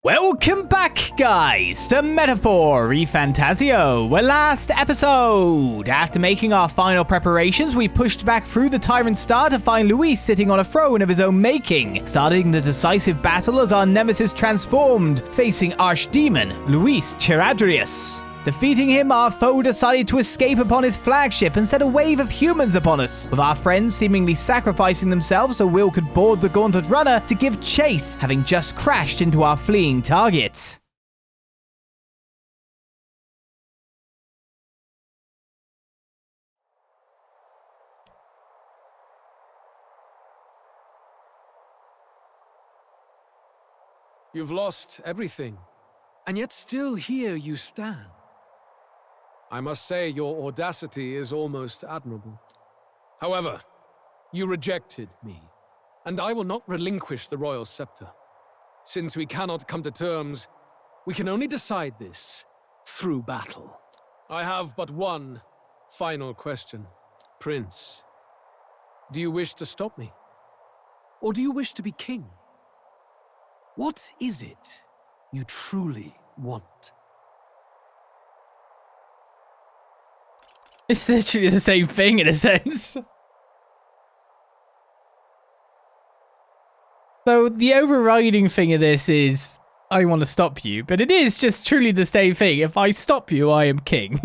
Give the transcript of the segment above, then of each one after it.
Welcome back, guys, to Metaphor ReFantazio. Well, last episode, after making our final preparations, we pushed back through the Tyrant Star to find Luis sitting on a throne of his own making, starting the decisive battle as our nemesis transformed, facing Archdemon Luis Cheradrius. Defeating him, our foe decided to escape upon his flagship and set a wave of humans upon us, with our friends seemingly sacrificing themselves so Will could board the Gauntlet Runner to give chase, having just crashed into our fleeing target. You've lost everything, and yet still here you stand. I must say your audacity is almost admirable. However, you rejected me, and I will not relinquish the royal scepter. Since we cannot come to terms, we can only decide this through battle. I have but one final question. Prince, do you wish to stop me? Or do you wish to be king? What is it you truly want? It's literally the same thing in a sense. So the overriding thing of this is, I want to stop you, but it is just truly the same thing. If I stop you, I am king.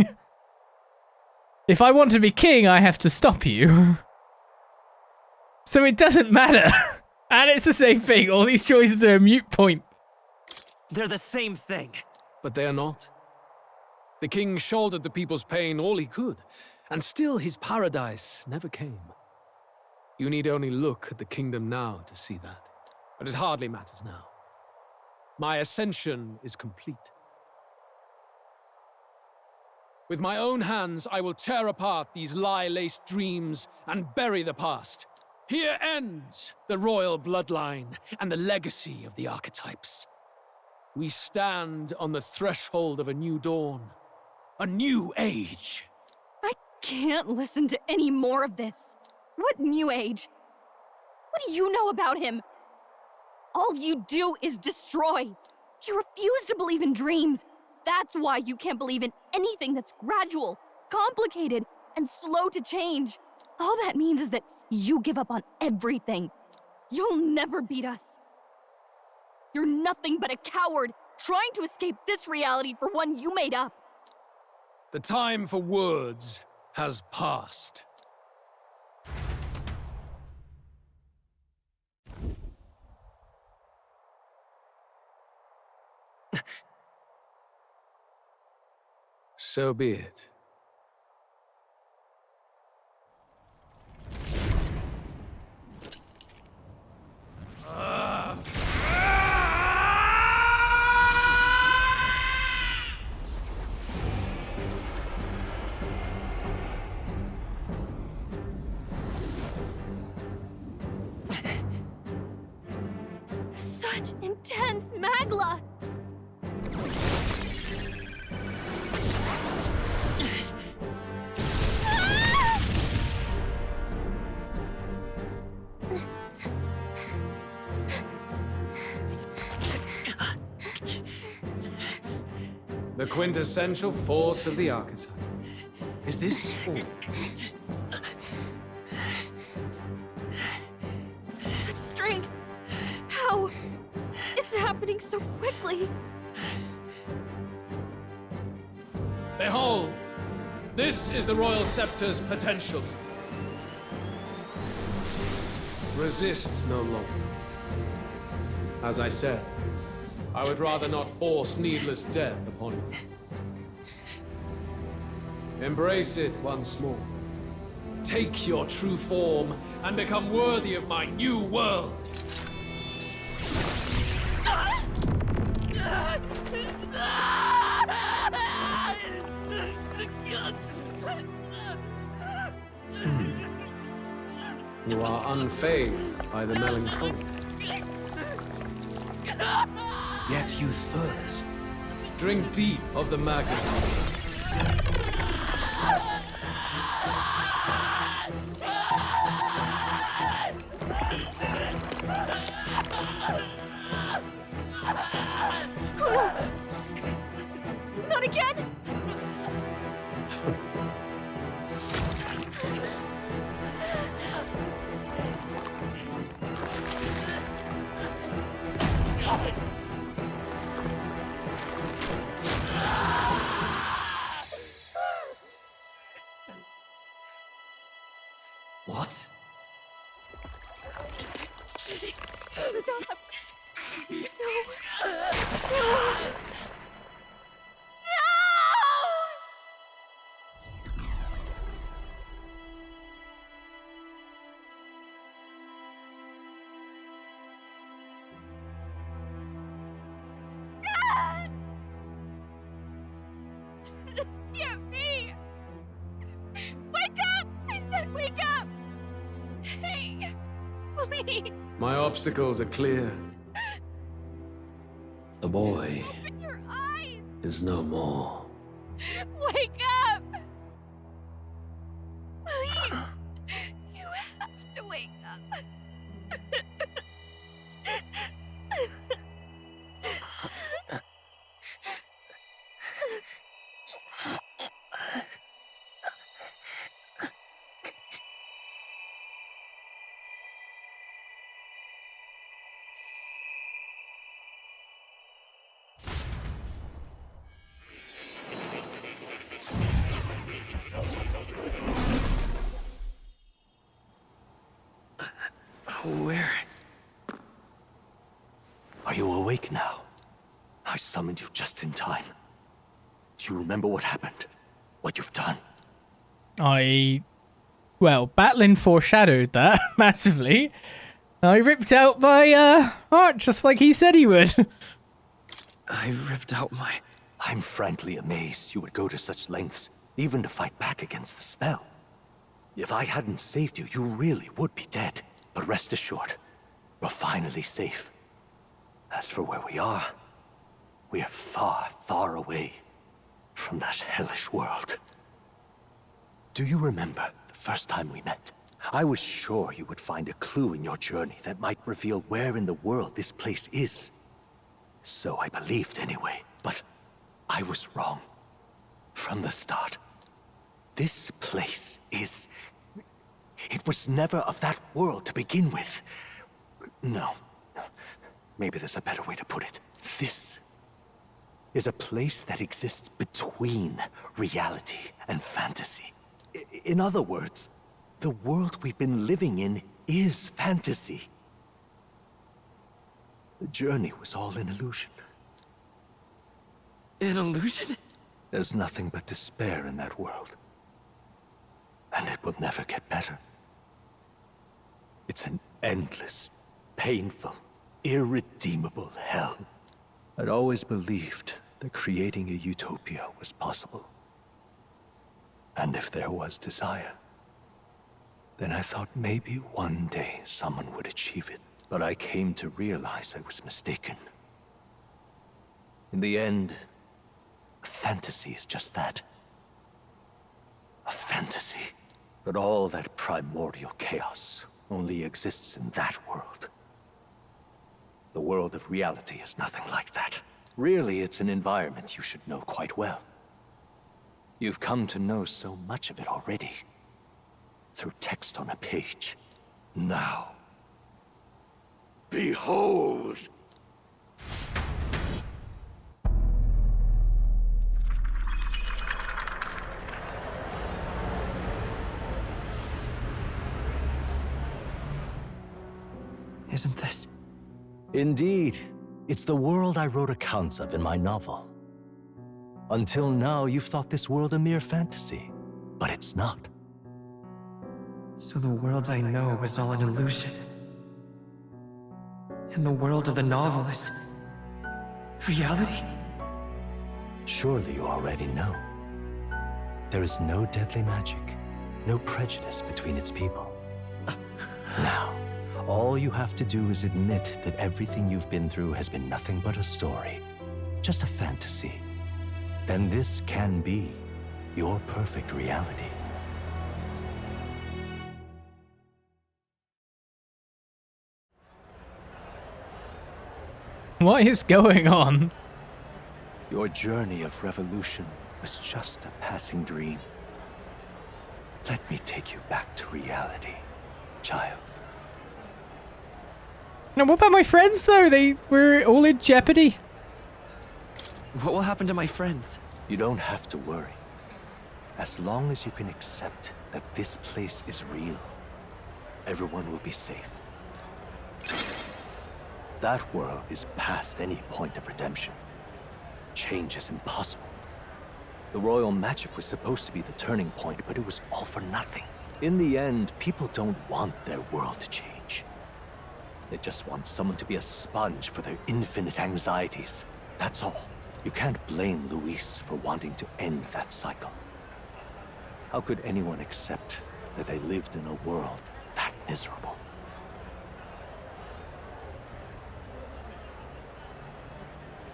If I want to be king, I have to stop you. So it doesn't matter. And it's the same thing. All these choices are a moot point. They're the same thing. But they are not. The king shouldered the people's pain all he could, and still his paradise never came. You need only look at the kingdom now to see that. But it hardly matters now. My ascension is complete. With my own hands, I will tear apart these lie-laced dreams and bury the past. Here ends the royal bloodline and the legacy of the archetypes. We stand on the threshold of a new dawn. A new age. I can't listen to any more of this. What new age? What do you know about him? All you do is destroy. You refuse to believe in dreams. That's why you can't believe in anything that's gradual, complicated, and slow to change. All that means is that you give up on everything. You'll never beat us. You're nothing but a coward trying to escape this reality for one you made up. The time for words has passed. So be it. Such intense magla! The quintessential force of the archetype. Is this all? Such strength! How? It's happening so quickly! Behold! This is the Royal Scepter's potential. Resist no longer. As I said, I would rather not force needless death upon you. Embrace it once more. Take your true form and become worthy of my new world. You are unfazed by the melancholy. Yet you thirst. Drink deep of the magma. Oh no! Not again! What? Stop! No! No! This can't be! Wake up! I said wake up! Hey, please, My obstacles are clear. The boy open your eyes! is no more. Wake up! Please, you have to wake up. Where? Are you awake now? I summoned you just in time. Do you remember what happened? What you've done? Well, Batlin foreshadowed that massively. I ripped out my heart just like he said he would. I ripped out my... I'm frankly amazed you would go to such lengths, even to fight back against the spell. If I hadn't saved you, you really would be dead. But rest assured, you're finally safe. As for where we are far, far away from that hellish world. Do you remember the first time we met? I was sure you would find a clue in your journey that might reveal where in the world this place is. So I believed anyway, but I was wrong. From the start. This place is... It was never of that world to begin with. No. Maybe there's a better way to put it. This is a place that exists between reality and fantasy. In other words, the world we've been living in is fantasy. The journey was all an illusion. An illusion? There's nothing but despair in that world. And it will never get better. It's an endless, painful, irredeemable hell. I'd always believed that creating a utopia was possible. And if there was desire, then I thought maybe one day someone would achieve it. But I came to realize I was mistaken. In the end, a fantasy is just that. A fantasy. But all that primordial chaos only exists in that world. The world of reality is nothing like that. Really, it's an environment you should know quite well. You've come to know so much of it already. Through text on a page. Now, behold! Isn't this? Indeed. It's the world I wrote accounts of in my novel. Until now, you've thought this world a mere fantasy. But it's not. So the world I know is all an illusion. And the world of the novel is... reality? Surely you already know. There is no deadly magic, no prejudice between its people. Now, all you have to do is admit that everything you've been through has been nothing but a story, just a fantasy. Then this can be your perfect reality. What is going on? Your journey of revolution was just a passing dream. Let me take you back to reality, child. Now, what about my friends, though? They were all in jeopardy. What will happen to my friends? You don't have to worry. As long as you can accept that this place is real, everyone will be safe. That world is past any point of redemption. Change is impossible. The royal magic was supposed to be the turning point, but it was all for nothing. In the end, people don't want their world to change. They just want someone to be a sponge for their infinite anxieties. That's all. You can't blame Luis for wanting to end that cycle. How could anyone accept that they lived in a world that miserable?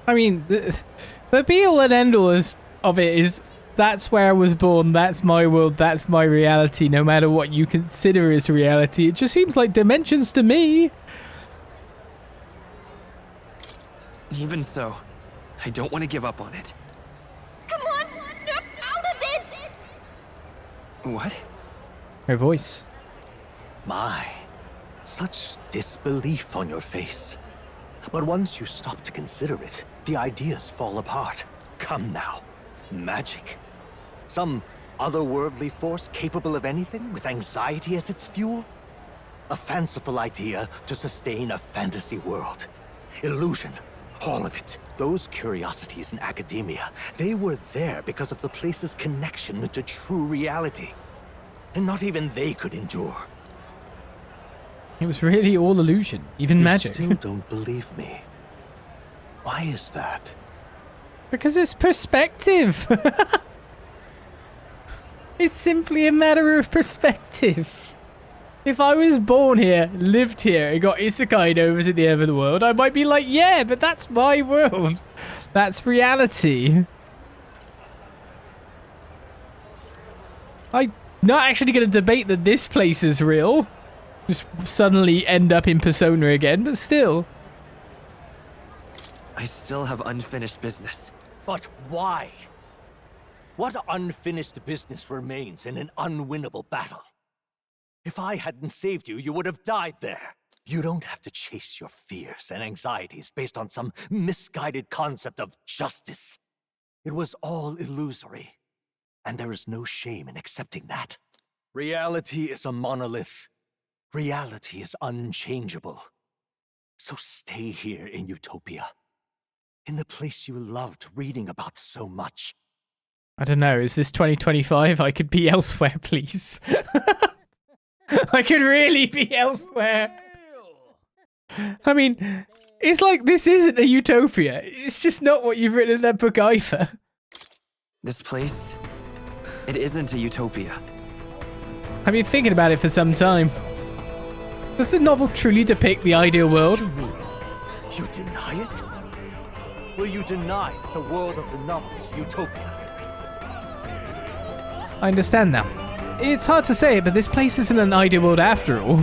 I mean, the be-all and end-all of it is, that's where I was born, that's my world, that's my reality, no matter what you consider as reality. It just seems like dimensions to me. Even so, I don't want to give up on it. Come on, snap out of it! What? Her voice. My, such disbelief on your face. But once you stop to consider it, the ideas fall apart. Come now. Magic? Some otherworldly force capable of anything, with anxiety as its fuel? A fanciful idea to sustain a fantasy world. Illusion. All of it. Those curiosities in academia, they were there because of the place's connection to true reality. And not even they could endure. It was really all illusion, even magic. You still don't believe me. Why is that? Because it's perspective. It's simply a matter of perspective. If I was born here, lived here, and got isekai'd over to the end of the world, I might be like, yeah, but that's my world. That's reality. I'm not actually going to debate that this place is real. Just suddenly end up in Persona again, but still. I still have unfinished business. But why? What unfinished business remains in an unwinnable battle? If I hadn't saved you, you would have died there. You don't have to chase your fears and anxieties based on some misguided concept of justice. It was all illusory, and there is no shame in accepting that. Reality is a monolith. Reality is unchangeable. So stay here in Utopia, in the place you loved reading about so much. I don't know, is this 2025? I could be elsewhere, please. I could really be elsewhere. I mean, it's like this isn't a utopia. It's just not what you've written in that book either. This place, it isn't a utopia. I've been thinking about it for some time. Does the novel truly depict the ideal world? You deny it? Will you deny that the world of the novel is utopia? I understand now. It's hard to say, but this place isn't an ideal world after all.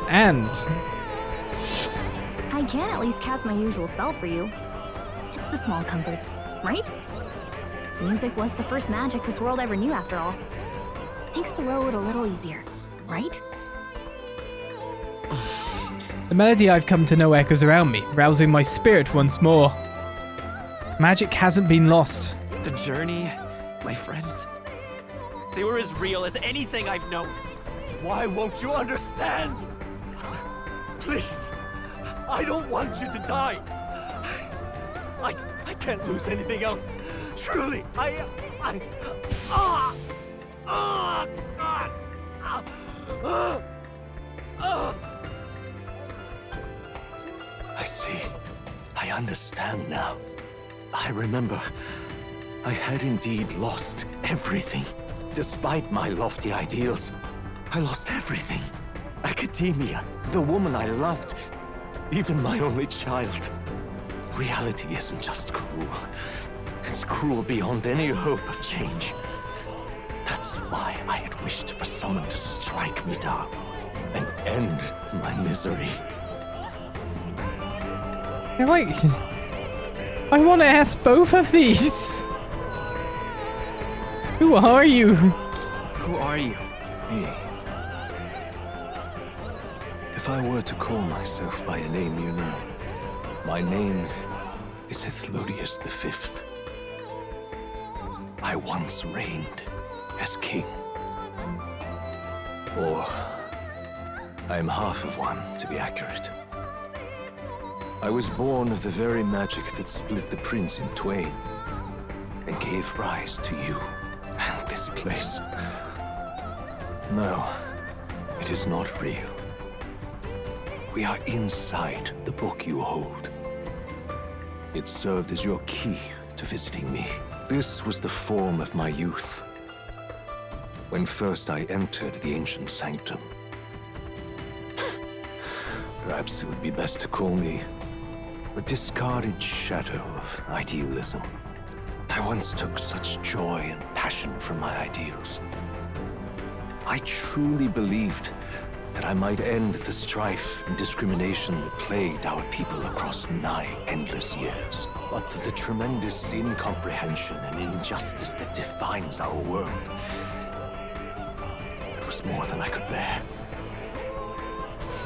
And I can at least cast my usual spell for you. It's the small comforts, right? Music was the first magic this world ever knew, after all. Makes the road a little easier, right? the melody I've come to know echoes around me, rousing my spirit once more. Magic hasn't been lost. The journey, my friends, they were as real as anything I've known. Why won't you understand? Please, I don't want you to die. I can't lose anything else. Truly, I see. I understand now. I remember. I had indeed lost everything. Despite my lofty ideals, I lost everything. Academia, the woman I loved, even my only child. Reality isn't just cruel. It's cruel beyond any hope of change. That's why I had wished for someone to strike me down and end my misery. I I want to ask both of these. Who are you? Who are you? Me. If I were to call myself by a name you know, my name is Athlus V. I once reigned as king. Or, I'm half of one, to be accurate. I was born of the very magic that split the prince in twain, and gave rise to you and this place. No, it is not real. We are inside the book you hold. It served as your key to visiting me. This was the form of my youth, when first I entered the ancient sanctum. Perhaps it would be best to call me a discarded shadow of idealism. I once took such joy and passion from my ideals. I truly believed that I might end the strife and discrimination that plagued our people across nigh endless years. But the tremendous incomprehension and injustice that defines our world, it was more than I could bear.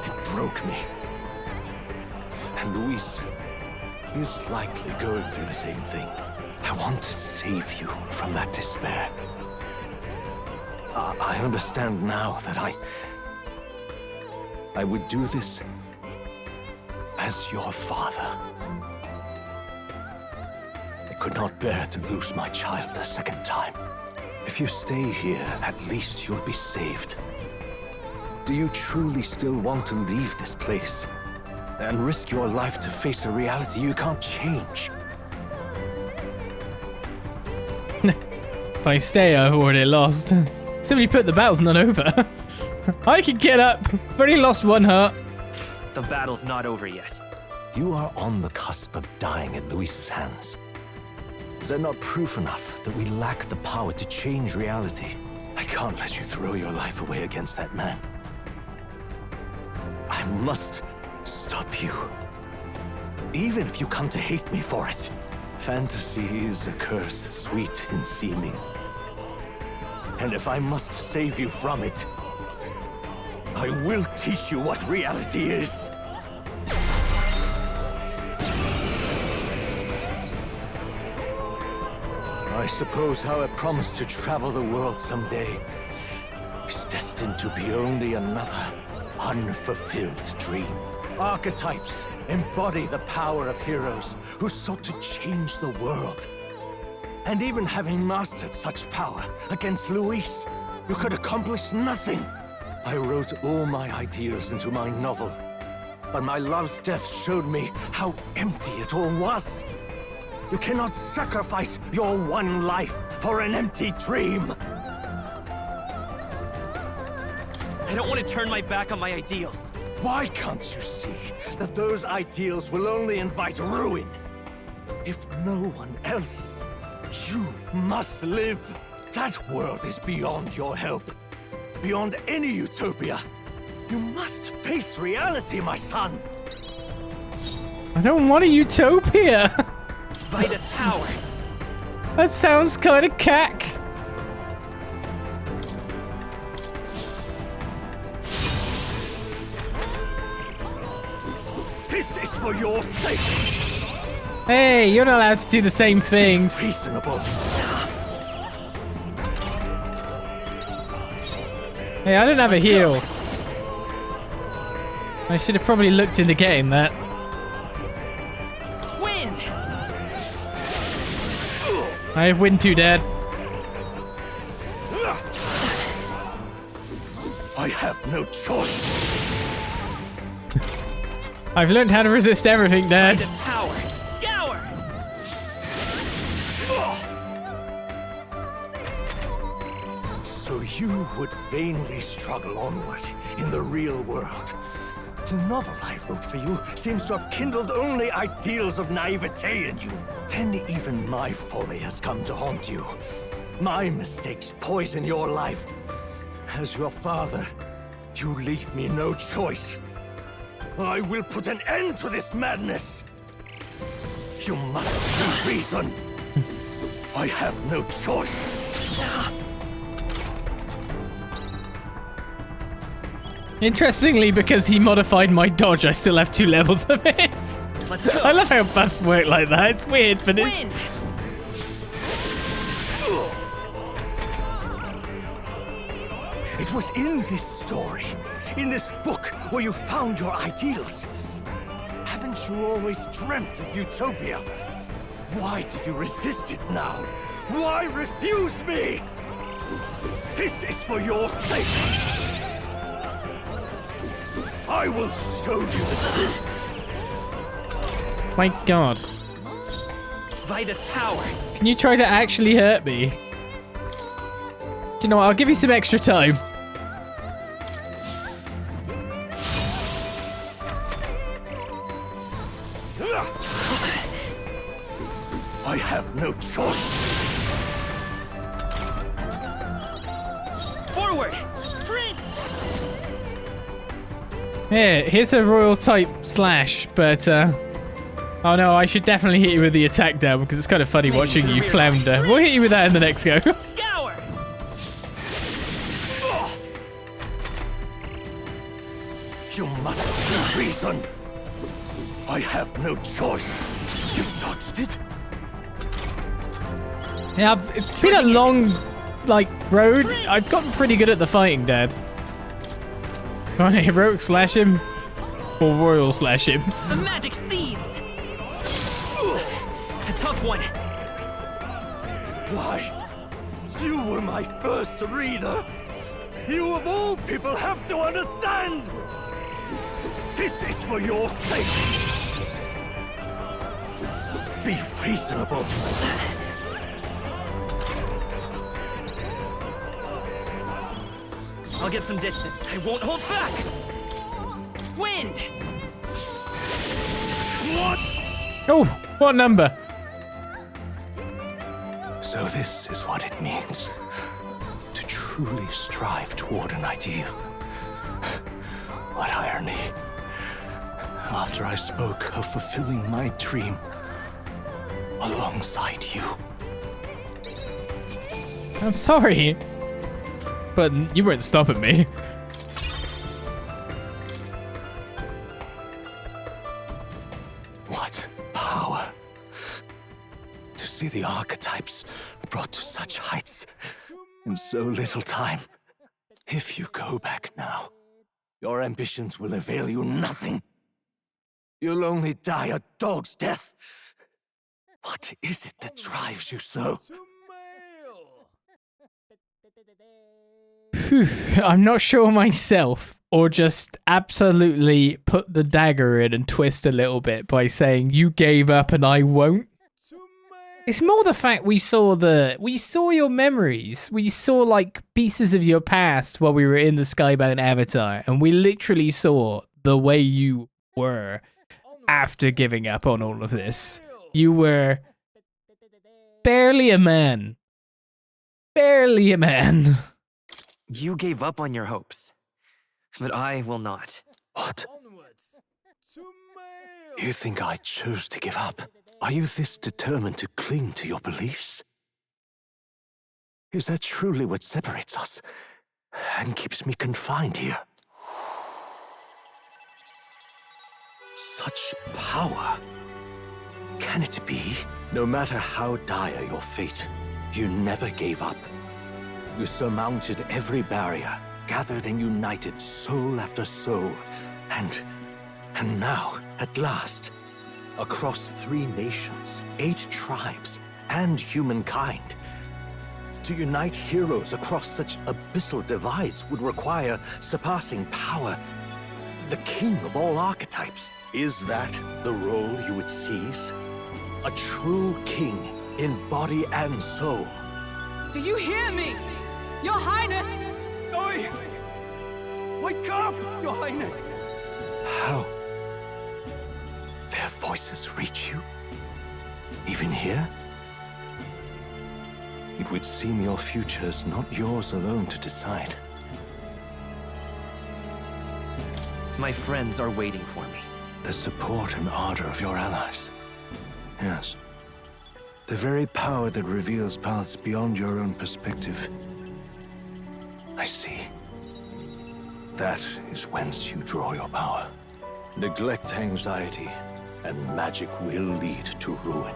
It broke me. And Luis is likely going through the same thing. I want to save you from that despair. I understand now that I would do this as your father. I could not bear to lose my child a second time. If you stay here, at least you'll be saved. Do you truly still want to leave this place and risk your life to face a reality you can't change? If I stay, I've already lost. Somebody put the battle's not over. I can get up. I've already lost one heart. The battle's not over yet. You are on the cusp of dying at Luis's hands. Is that not proof enough that we lack the power to change reality? I can't let you throw your life away against that man. I must stop you. Even if you come to hate me for it. Fantasy is a curse, sweet in seeming. And if I must save you from it, I will teach you what reality is. I suppose how I promised to travel the world someday is destined to be only another unfulfilled dream. Archetypes embody the power of heroes who sought to change the world. And even having mastered such power against Luis, you could accomplish nothing. I wrote all my ideals into my novel, but my love's death showed me how empty it all was. You cannot sacrifice your one life for an empty dream. I don't want to turn my back on my ideals. Why can't you see that those ideals will only invite ruin? If no one else, you must live. That world is beyond your help. Beyond any utopia. You must face reality, my son. I don't want a utopia. Vitus power. That sounds kind of cack. This is for your sake. Hey, you're not allowed to do the same things. Reasonable. Hey, I don't have a heal. I should have probably looked into getting that. Wind. I have Wind 2 dead. I have no choice. I've learned how to resist everything, Dad. Vitus power. Scour. So you would vainly struggle onward in the real world. The novel I wrote for you seems to have kindled only ideals of naivete in you. Then even my folly has come to haunt you. My mistakes poison your life. As your father, you leave me no choice. I will put an end to this madness. You must see reason. I have no choice. Interestingly, because he modified my dodge, I still have 2 levels of it. Let's go. I love how buffs work like that. It's weird, but Wind! It was in this story, in this book, where you found your ideals. Haven't you always dreamt of utopia? Why did you resist it now? Why refuse me? This is for your sake. I will show you the truth. my god. By this power. Can you try to actually hurt me? Do you know what? I'll give you some extra time. I have no choice. Forward! Sprint! Here's a royal type slash, but oh no, I should definitely hit you with the attack down because it's kind of funny watching you flounder. We'll hit you with that in the next go. Scour! You must see reason. I have no choice. You touched it? Yeah, it's been a long, road. I've gotten pretty good at the fighting, Dad. Go on, heroic slash him, or royal slash him. The magic seeds! A tough one. Why? You were my first reader. You of all people have to understand. This is for your sake. Be reasonable. I'll get some distance. I won't hold back! Wind! What? Oh, what number? So this is what it means to truly strive toward an ideal. What irony. After I spoke of fulfilling my dream alongside you. I'm sorry, but you weren't stopping me. What power to see the archetypes brought to such heights in so little time. If you go back now, your ambitions will avail you nothing. You'll only die a dog's death. What is it that drives you so? Phew, I'm not sure myself, or just absolutely put the dagger in and twist a little bit by saying you gave up and I won't. It's more the fact we saw your memories. We saw pieces of your past while we were in the Skybound Avatar, and we literally saw the way you were after giving up on all of this. You were barely a man. Barely a man. You gave up on your hopes, but I will not. What? You think I chose to give up? Are you this determined to cling to your beliefs? Is that truly what separates us and keeps me confined here? Such power. Can it be? No matter how dire your fate, you never gave up. You surmounted every barrier, gathered and united soul after soul, and now, at last, across 3 nations, 8 tribes, and humankind. To unite heroes across such abyssal divides would require surpassing power. The king of all archetypes. Is that the role you would seize? A true king in body and soul. Do you hear me? Your Highness! Oi! Wake up, Your Highness! How? Their voices reach you? Even here? It would seem your future is not yours alone to decide. My friends are waiting for me. The support and ardor of your allies. Yes. The very power that reveals paths beyond your own perspective. I see. That is whence you draw your power. Neglect anxiety, and magic will lead to ruin.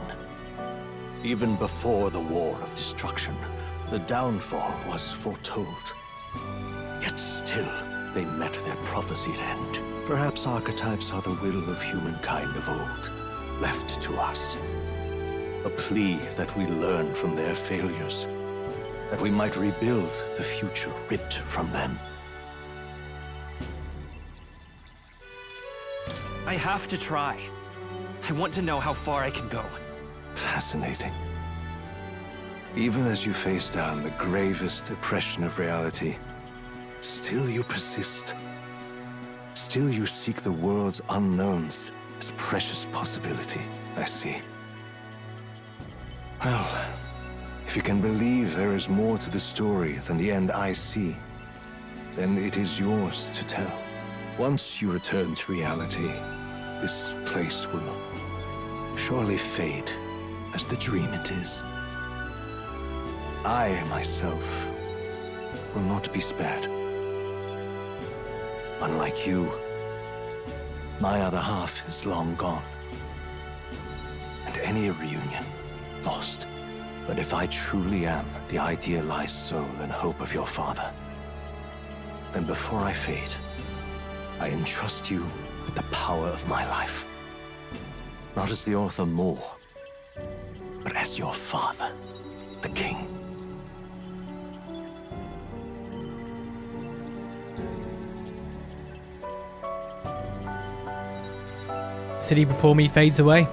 Even before the War of Destruction, the downfall was foretold. Yet still, they met their prophesied end. Perhaps archetypes are the will of humankind of old, left to us. A plea that we learn from their failures, that we might rebuild the future ripped from them. I have to try. I want to know how far I can go. Fascinating. Even as you face down the gravest oppression of reality, still you persist. Still you seek the world's unknowns as precious possibility. I see. Well, if you can believe there is more to the story than the end I see, then it is yours to tell. Once you return to reality, this place will surely fade as the dream it is. I, myself, will not be spared. Unlike you, my other half is long gone. And any reunion, lost. But if I truly am the idealized soul and hope of your father, then before I fade, I entrust you with the power of my life. Not as the author more, but as your father, the king. City before me fades away.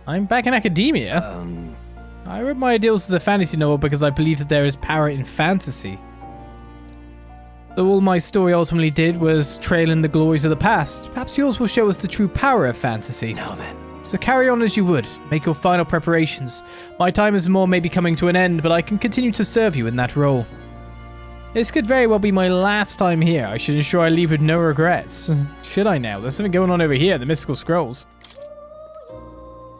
I'm back in academia. I wrote my ideals as a fantasy novel because I believe that there is power in fantasy. Though all my story ultimately did was trail in the glories of the past, perhaps yours will show us the true power of fantasy. Now then. So carry on as you would. Make your final preparations. My time as Moore may be coming to an end, but I can continue to serve you in that role. This could very well be my last time here. I should ensure I leave with no regrets. Should I now? There's something going on over here, the mystical scrolls.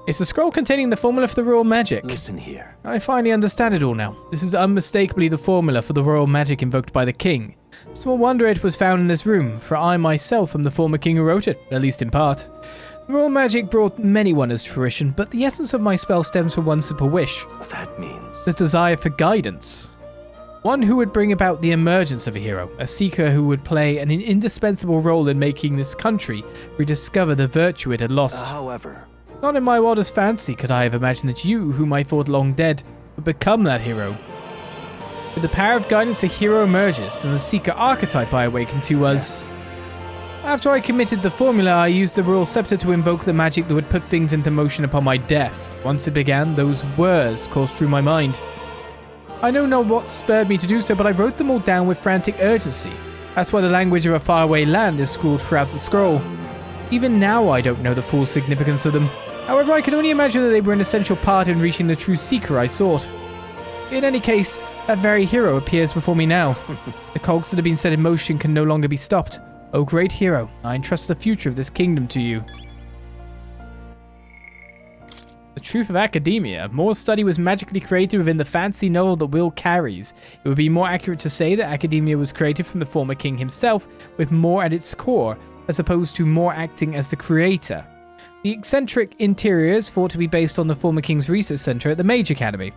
It's a scroll containing the formula for the royal magic. Listen here. I finally understand it all now. This is unmistakably the formula for the royal magic invoked by the king. Small wonder it was found in this room, for I myself am the former king who wrote it, at least in part. The royal magic brought many wonders to fruition, but the essence of my spell stems from one simple wish. That means... the desire for guidance. One who would bring about the emergence of a hero, a seeker who would play an indispensable role in making this country rediscover the virtue it had lost. However... not in my wildest fancy could I have imagined that you, whom I thought long dead, would become that hero. With the power of guidance, a hero emerges, and the seeker archetype I awakened to was... After I committed the formula, I used the royal scepter to invoke the magic that would put things into motion upon my death. Once it began, those words coursed through my mind. I know not what spurred me to do so, but I wrote them all down with frantic urgency. That's why the language of a faraway land is scrawled throughout the scroll. Even now, I don't know the full significance of them. However, I can only imagine that they were an essential part in reaching the true seeker I sought. In any case, that very hero appears before me now. The cogs that have been set in motion can no longer be stopped. O great hero, I entrust the future of this kingdom to you. The truth of academia. Moore's study was magically created within the fantasy novel that Will carries. It would be more accurate to say that academia was created from the former king himself, with Moore at its core, as opposed to Moore acting as the creator. The eccentric interior is thought to be based on the former king's research center at the Mage Academy,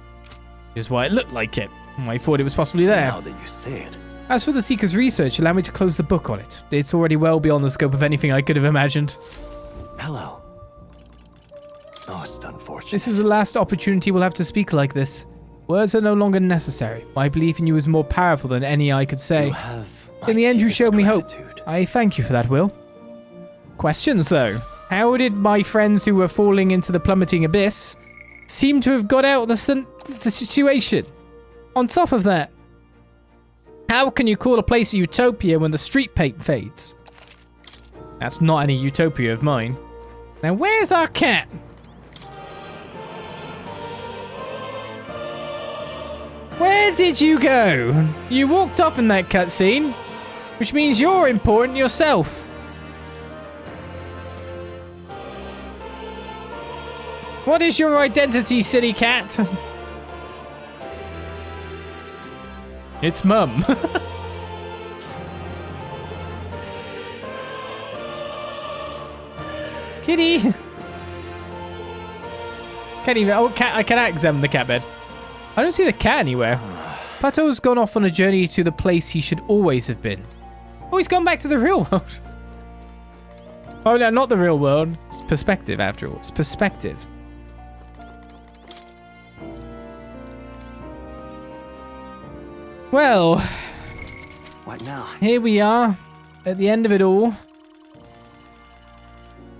which is why it looked like it. I thought it was possibly there. Now that you say it. As for the Seeker's research, allow me to close the book on it. It's already well beyond the scope of anything I could have imagined. Hello. Most unfortunate. This is the last opportunity we'll have to speak like this. Words are no longer necessary. My belief in you is more powerful than any I could say. You have In the end, you showed me hope. gratitude. I thank you for that, Will. Questions, though. How did my friends who were falling into the plummeting abyss seem to have got out of the situation? On top of that, how can you call a place a utopia when the street paint fades? That's not any utopia of mine. Now, where's our cat? Where did you go? You walked off in that cutscene, which means you're important yourself. What is your identity, silly cat? It's Mum. Kitty. Can't even. Oh, cat! I cannot examine the cat bed. I don't see the cat anywhere. Pato's gone off on a journey to the place he should always have been. Oh, he's gone back to the real world. Oh no, not the real world. It's perspective, after all. It's perspective. Well, What now? here we are at the end of it all.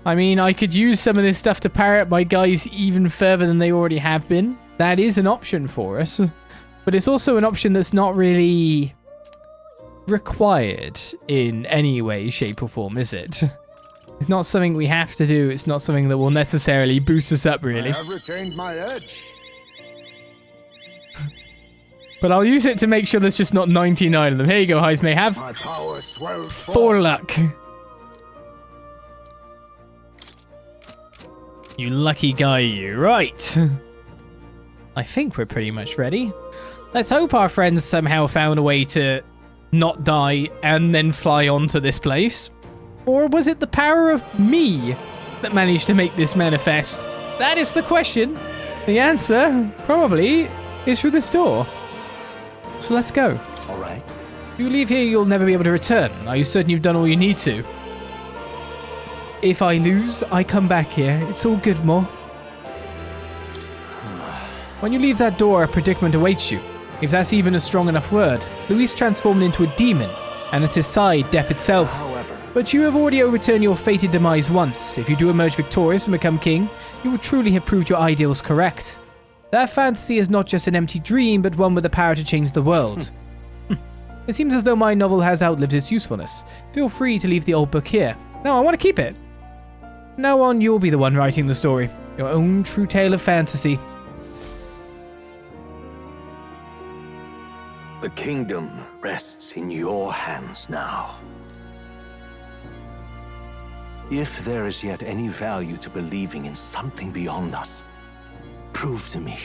I mean, I could use some of this stuff to power up my guys even further than they already have been. That is an option for us. But it's also an option that's not really required in any way, shape, or form, is it? It's not something we have to do. It's not something that will necessarily boost us up, really. I have retained my edge. But I'll use it to make sure there's just not 99 of them. Here you go, Heismay. Have My power swells 4 luck. You lucky guy, you. Right. I think we're pretty much ready. Let's hope our friends somehow found a way to not die and then fly onto this place. Or was it the power of me that managed to make this manifest? That is the question. The answer, probably, is through this door. So let's go. All right. If you leave here, you'll never be able to return. Are you certain you've done all you need to? If I lose, I come back here. It's all good, Mo. When you leave that door, a predicament awaits you. If that's even a strong enough word. Luis transformed into a demon, and at his side, death itself. However, But you have already overturned your fated demise once. If you do emerge victorious and become king, you will truly have proved your ideals correct. That fantasy is not just an empty dream, but one with the power to change the world. It seems as though my novel has outlived its usefulness. Feel free to leave the old book here. No, I want to keep it. From now on, you'll be the one writing the story. Your own true tale of fantasy. the kingdom rests in your hands now. If there is yet any value to believing in something beyond us, prove to me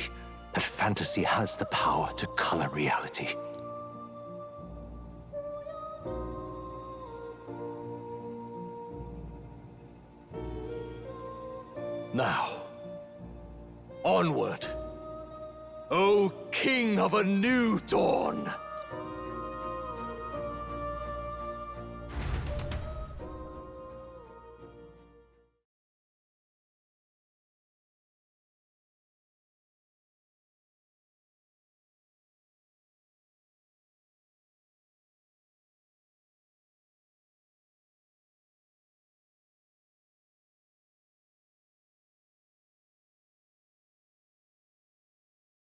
that fantasy has the power to color reality. Now, onward, O King of a new dawn!